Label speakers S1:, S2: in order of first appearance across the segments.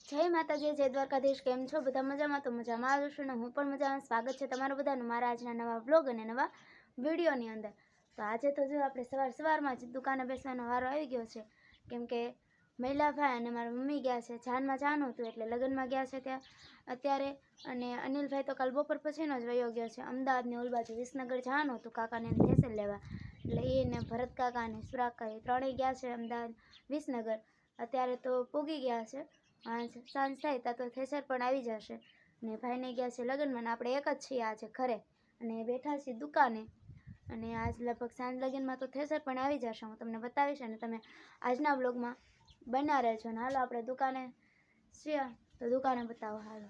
S1: જય માતાજી, જય દ્વારકાધીશ। કેમ છો બધા? મજામાં? તો મજામાં આવ્યો છું ને હું પણ મજામાં। સ્વાગત છે તમારું બધાનું મારા આજના નવા બ્લોગ અને નવા વિડીયોની અંદર। તો આજે તો જો આપણે સવારમાં જ દુકાને બેસવાનો વારો આવી ગયો છે, કેમ કે મહિલાભાઈ અને મારા મમ્મી ગયા છે જાનમાં જવાનું હતું એટલે લગ્નમાં ગયા છે ત્યાં અત્યારે। અને અનિલભાઈ તો કાલ બપોર પછીનો જ વયો ગયો છે અમદાવાદની ઓલ બાજુ વિસનગર જવાનું હતું કાકાને થેસર લેવા, એટલે એને ભરત કાકા અને સુરાગ કાકા ત્રણેય ગયા છે અમદાવાદ વિસનગર। અત્યારે તો પૂગી ગયા છે, સાંજ થાય ત્યાં તો થેસર પણ આવી જશે ને ભાઈને ગયા છે લગ્નમાં ને આપણે એક જ છીએ આજે ઘરે અને બેઠા છીએ દુકાને। અને આજ લગભગ સાંજ લગ્નમાં તો થેસર પણ આવી જશે, હું તમને બતાવીશ અને તમે આજના બ્લોગમાં બના રહેજો ને। હાલો આપણે દુકાને છીએ તો દુકાને બતાવો હાલો।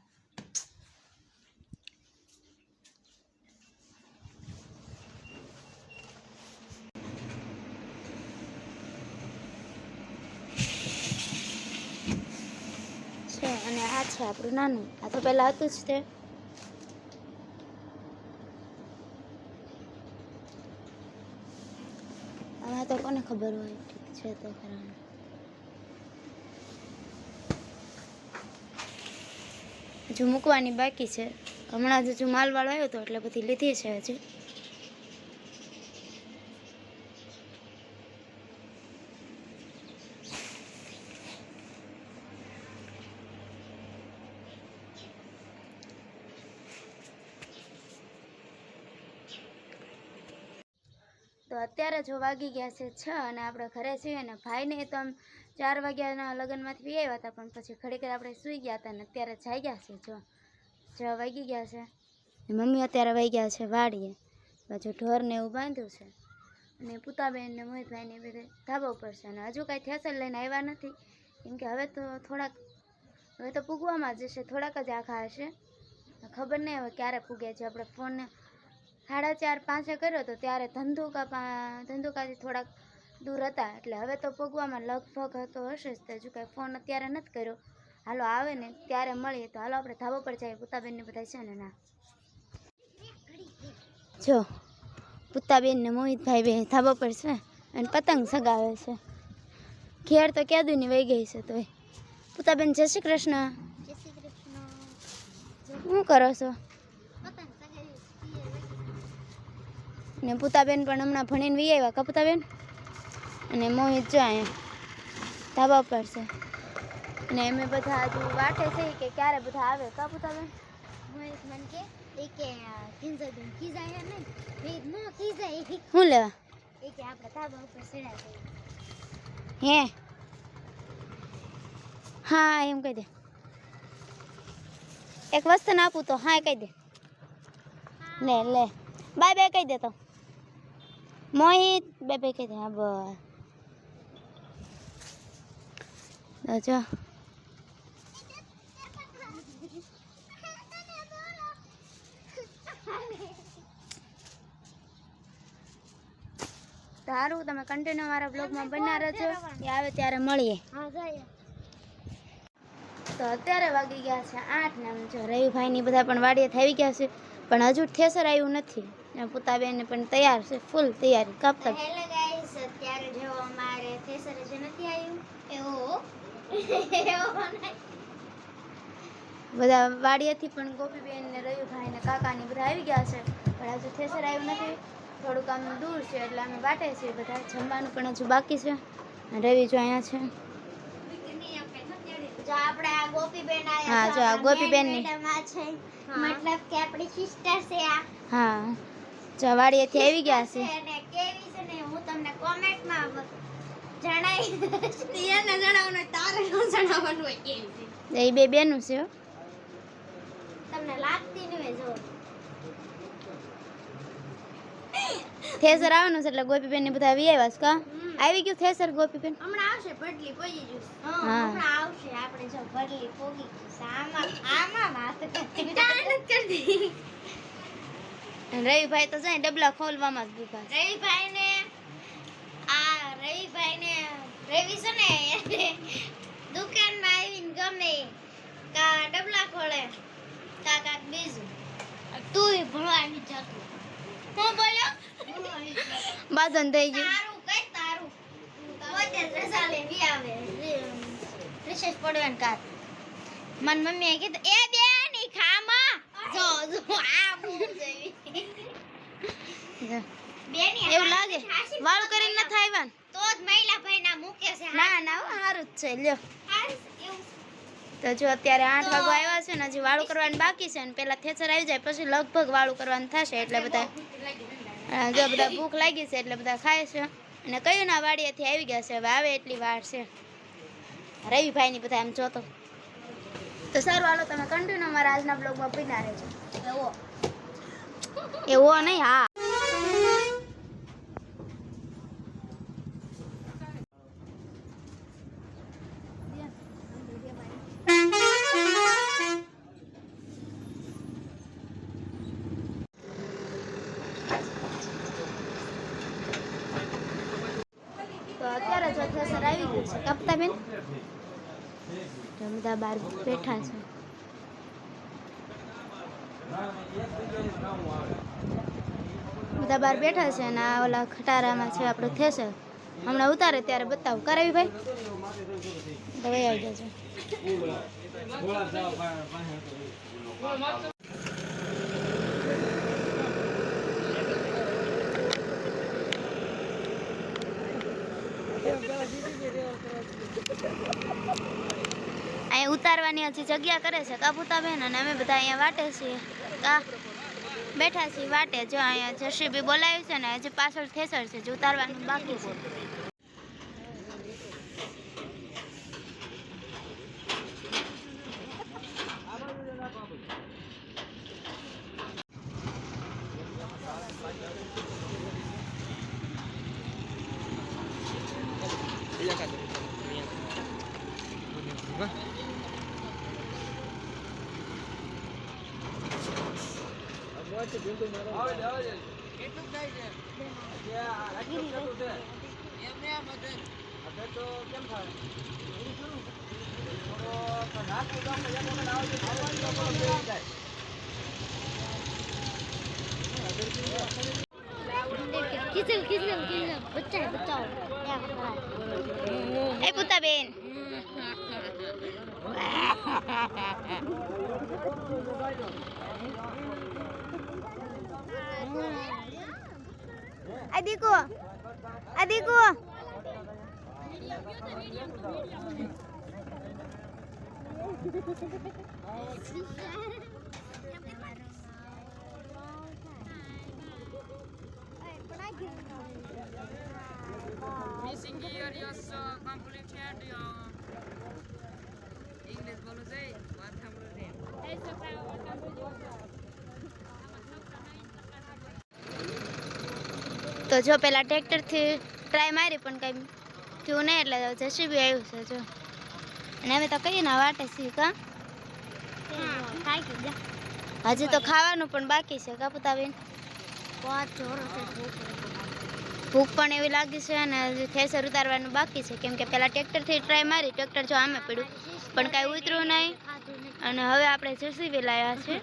S1: અને આ છે આપણું નાનું, આ તો પહેલાં હતું જ તે। આમાં તો કોને ખબર હોય, ઠીક છે તો ખરા। હજુ મૂકવાની બાકી છે, હમણાં જ હજુ માલવાળો આવ્યો હતો એટલે બધી લીધી છે હજી। તો અત્યારે જો વાગી ગયા છે 6 અને આપણે ઘરે છીએ ને ભાઈને તો આમ 4 વાગ્યાના લગ્નમાંથી આવ્યા હતા, પણ પછી ઘડીક આપણે સૂઈ ગયા હતા ને અત્યારે જાઈ ગયા છે। જો વાગી ગયા છે, મમ્મી અત્યારે વહી ગયા છે વાડીએ, બાજુ ઢોરને એવું બાંધ્યું છે અને પૂતાબેન ને મોહિતભાઈ ને બધે ધાબા ઉપર છે અને હજુ કાંઈ થેસર લઈને આવ્યા નથી, કેમ કે હવે તો પૂગવામાં જ હશે, થોડાક જ આખા હશે, ખબર નહીં હવે ક્યારે પૂગે છે। આપણે ફોન 4:30-5 કર્યો તો ત્યારે ધંધુકાથી થોડાક દૂર હતા, એટલે હવે તો પૂગવામાં લગભગ તો હશે જ, હજુ કાંઈ ફોન અત્યારે નથી કર્યો। હાલો આવે ને ત્યારે મળીએ, તો હાલો આપણે ધાબા પર જઈએ, પૂતાબેનને બધા છે ને ના જો પૂતાબેન ને મોહિતભાઈ બે ધાબા પર છે અને પતંગ સગાવે છે। ઘેર તો ક્યાદુની વહી ગઈ છે તોય। પૂતાબેન જય શ્રી કૃષ્ણ।
S2: જય શ્રી કૃષ્ણ।
S1: શું કરો છો?
S2: પતંગ સગાવી
S1: ને પૂતાબેન પણ હમણાં ભણીને વી આવ્યા કા પૂતાબેન? અને મોહિત જો અહીંયા ધાબા પર છે અને અમે બધા હજુ વાટે છે કે ક્યારે બધા આવે કા પૂતાબેન?
S2: મોહિત મન કે ખીંજાય ખીજાય નહીં, ભેદ ન ખીજાય
S1: શું લેવા?
S2: કે આપણે ધાબા ઉપર ચડ્યા છે।
S1: હે હા એમ કહી દે, એક વસ્તુ ના આપું તો હા કહી દે, લે બાય બાય કહી દે, તો મોહિત બાય બાય કહી દે। હા બસ જો સારું, તમે કન્ટિન્યુ મારા બ્લોગમાં બન્યા રહેજો, એ આવે ત્યારે મળીએ। તો અત્યારે વાગી ગયા છે 8 ને જો રવિભાઈની બધા પણ વાડીએ થઈ ગયા છે, પણ હજુ થેસર આવ્યું નથી। પૂતાબેન પણ તૈયાર છે, ફૂલ તૈયારી કાપતા।
S2: હેલો ગાઈસ, અત્યારે જો અમારે થેસર જે નથી આવ્યું એવો
S1: બધા વાડીએથી પણ ગોપીબેન ને રવિભાઈ ને કાકા ને બધા આવી ગયા છે, પણ હજુ થેસર આવ્યું નથી, થોડુંક આમ દૂર છે એટલે અમે વાટે છીએ બધા। જમવાનું પણ હજુ બાકી છે, રવિ જો અહીંયા છે।
S2: જો આપણે આ ગોપીબેન આયા,
S1: હા જો આ ગોપીબેન ની
S2: મેડમ આ છે, મતલબ કે આપણી સિસ્ટર છે આ।
S1: હા જો વાડીએથી આવી ગયા છે
S2: અને કેવી છે ને હું તમને કોમેન્ટમાં જણાવી એને જણાવવાનું તારે ન જણાવવાનું હોય કેવી છે,
S1: એ બે બેનું છે હો।
S2: તમને લાગતી નહીં જો
S1: થેસર આવવાનું છે એટલે ગોપીબેન ને બધા આવી આવ્યા છે કા? આવી ગયું થેસર ગોપીબેન?
S2: હમણાં આવશે, ભડલી પોગી જશે।
S1: હા
S2: હમણાં આવશે, આપણે જો ભડલી પોગી જશે। આમાં વાત કરતી
S1: રવિભાઈ તો જાય ડબલા ખોલવામાં જ ભૂખા છે।
S2: રવિભાઈને રવિ છે ને એટલે દુકાનમાં આવીને ગમે કા ડબલા ખોલે કા કાક બીજું, તું ભણવાની જતું હું બોલ્યો
S1: બાધન થઈ ગયું।
S2: તારું કઈ તારું પોતે રજા લેવી આવે રિસેસ પડે ને કાક મન મમ્મીએ કીધું એ બેની ખામાં જો જો આ બૂમ જેવી
S1: જો.
S2: બેની
S1: એવું લાગે વાળું કરીને નથી આવ્યા ને?
S2: તો જ મહિલા ભાઈના મૂકે છે
S1: ના ના સારું જ છે લ્યો.
S2: એવું
S1: તો જો અત્યારે 8 વાગવા આવ્યા છે ને હજી વાળું કરવાનું બાકી છે ને પેલા થેચર આવી જાય પછી લગભગ વાળું કરવાનું થશે એટલે બધા જો બધા ભૂખ લાગી છે એટલે બધા ખાય છે અને કયું ના વાડીએથી આવી ગયા છે હવે આવે એટલી વાર છે રવિભાઈની બધા એમ જોતો તો સારું હાલો તમે કન્ટિન્યુ મારા આજના બ્લોગમાં પીના રહેજો
S2: એવો
S1: એવો નહીં હા તો અત્યારે જો થેસર આવી ગયું છે કપતા બેન બધા બહાર બેઠા છે બધા બહાર બેઠા છે અને આ ઓલા ખટારામાં છે આપણું થેસર હમણાં ઉતારે ત્યારે બતાવું કરાવી ભાઈ તો વહી આવી જજો અહીંયા ઉતારવાની હજી જગ્યા કરે છે કાપુતા બેન અને અમે બધા અહીંયા વાટે છીએ કા બેઠા છીએ વાટે જો અહીંયા જસીબી બોલાવ્યું છે ને હજી પાછળ થેસર છે જો ઉતારવાનું બાકી છે
S2: કિચન કિચન કિચન બચ્ચા બચ્ચા
S1: એ પુતા બેન Adikku, adikku.
S3: Missing year yes completed English બોલો છે વાત સાંભળો છે
S1: તો જો પેલા ટ્રેક્ટરથી ટ્રાય મારી પણ કંઈ થયું નહીં એટલે જેસીબી આવ્યું છે જો અને હવે તો કહીએ ના વાટે છીએ કા હજી તો ખાવાનું પણ બાકી છે કાપુતાબેન ભૂખ પણ એવી લાગી છે અને હજી થેસર ઉતારવાનું બાકી છે કેમ કે પેલા ટ્રેક્ટરથી ટ્રાય મારી ટ્રેક્ટર જો આમે પડ્યું પણ કાંઈ ઉતર્યું નહીં અને હવે આપણે જેસીબી લાવ્યા છે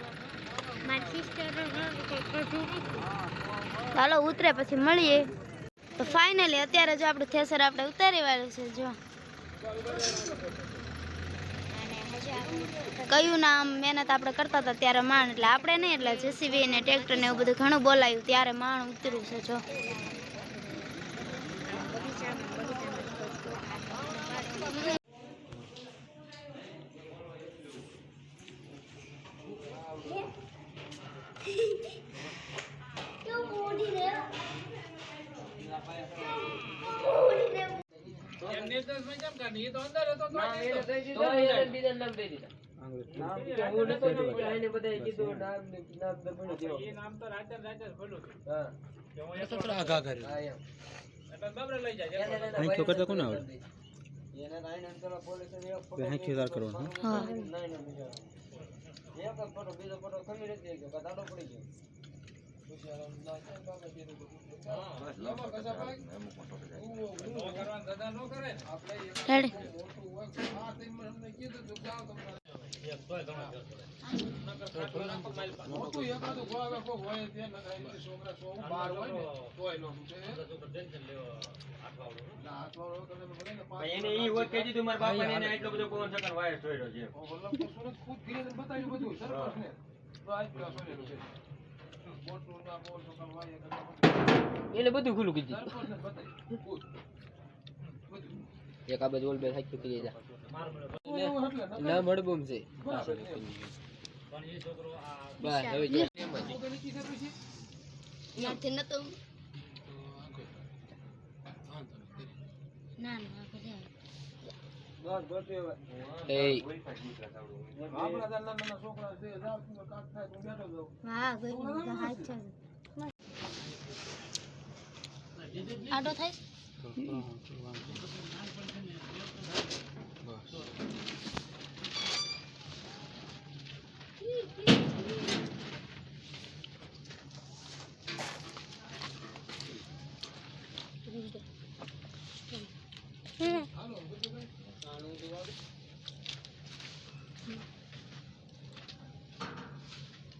S1: ચાલો ઉતરે પછી મળીએ તો ફાઇનલી અત્યારે જો આપણું થેસર આપણે ઉતારી વાળ્યું છે જો કયું નામ મહેનત આપણે કરતા હતા ત્યારે માણ એટલે આપણે નહીં એટલે જેસીબી ને ટ્રેક્ટર ને એવું બધું ઘણું બોલાયું ત્યારે માણ ઉતર્યું છે જો
S4: એને ઈ વાત કહી દીધું મારા બાપાને એને આટલો બધો પવન સકન વાયર છોડ્યો છે
S5: એટલે બધું ખુલ્લું કીધું એક આ બાજુ ઓલ બે સાચું કરી જા ના મળબુમ છે બસ હવે જે
S2: નથી નતો ના ના કરે
S5: એ
S1: હા ગઈ હાથ છે
S2: આડો થાય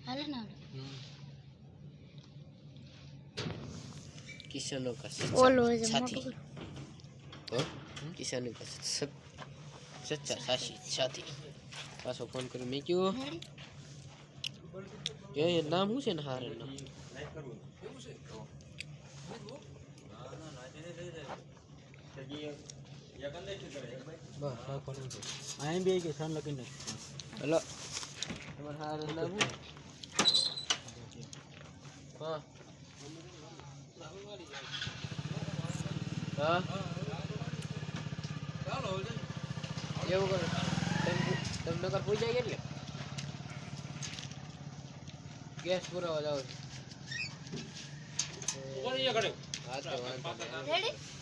S2: હાલે ના
S5: કિશનો કા
S2: ઓલો
S5: સાથી તો કિશનો કા સચ્ચા સાચી સાથી પાછો ફોન કરી મેં કીધું એ નામ શું છે ને હારે નામ હેલો તમારે હારે નામ શું હા હા એવું કરો તમને નગર પૂછાય એટલે ગેસ પુરાવા જાવ હા તો વાંધો નહીં.
S2: રેડી